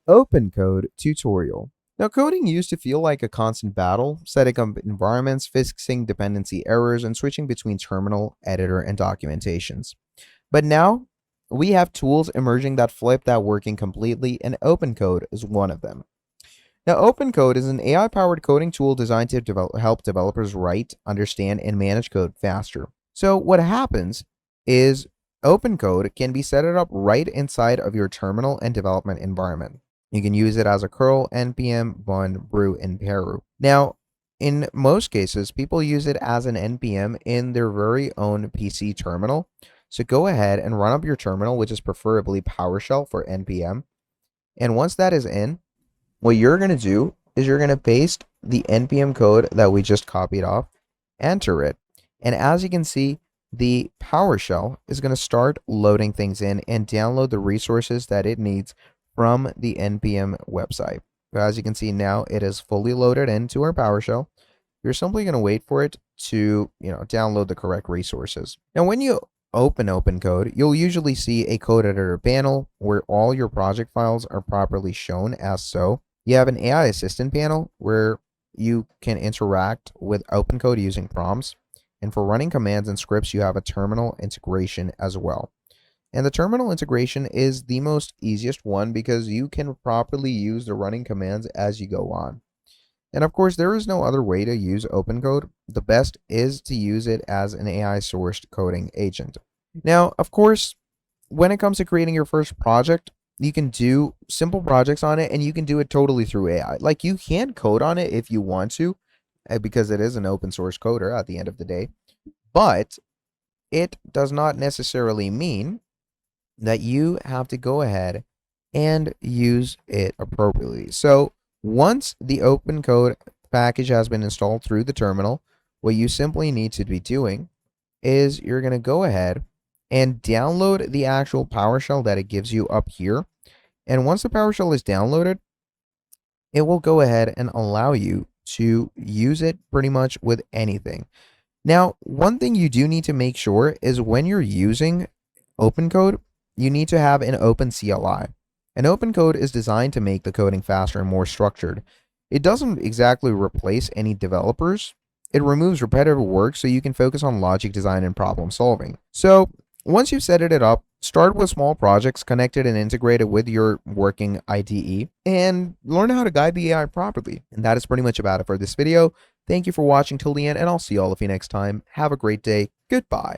OpenCode tutorial. Now, coding used to feel like a constant battle, setting up environments, fixing dependency errors, and switching between terminal, editor, and documentations. But now, we have tools emerging that flip that working completely, and OpenCode is one of them. Now, OpenCode is an AI-powered coding tool designed to help developers write, understand, and manage code faster. So what happens is OpenCode can be set up right inside of your terminal and development environment. You can use it as a curl, npm, bun, brew, and peru. Now, in most cases, people use it as an npm in their very own PC terminal. So go ahead and run up your terminal, which is preferably PowerShell for npm. And once that is in, what you're going to do is you're going to paste the npm code that we just copied off, enter it, and as you can see, the PowerShell is going to start loading things in and download the resources that it needs from the npm website. As you can see now, it is fully loaded into our PowerShell. You're simply going to wait for it to, download the correct resources. Now, when you open OpenCode, you'll usually see a code editor panel where all your project files are properly shown as so. You have an AI assistant panel where you can interact with OpenCode using prompts. And for running commands and scripts, you have a terminal integration as well. And the terminal integration is the most easiest one because you can properly use the running commands as you go on. And of course, there is no other way to use OpenCode. The best is to use it as an AI-sourced coding agent. Now, of course, when it comes to creating your first project, you can do simple projects on it and you can do it totally through AI. Like, you can code on it if you want to, because it is an open source coder at the end of the day. But it does not necessarily mean that you have to go ahead and use it appropriately. So once the OpenCode package has been installed through the terminal, what you simply need to be doing is you're going to go ahead and download the actual PowerShell that it gives you up here. And once the PowerShell is downloaded, it will go ahead and allow you to use it pretty much with anything. Now, one thing you do need to make sure is when you're using OpenCode, you need to have an open CLI. An OpenCode is designed to make the coding faster and more structured. It doesn't exactly replace any developers. It removes repetitive work so you can focus on logic design and problem solving. So once you've set it up, start with small projects connected and integrated with your working IDE and learn how to guide the AI properly. And that is pretty much about it for this video. Thank you for watching till the end, and I'll see all of you next time. Have a great day. Goodbye.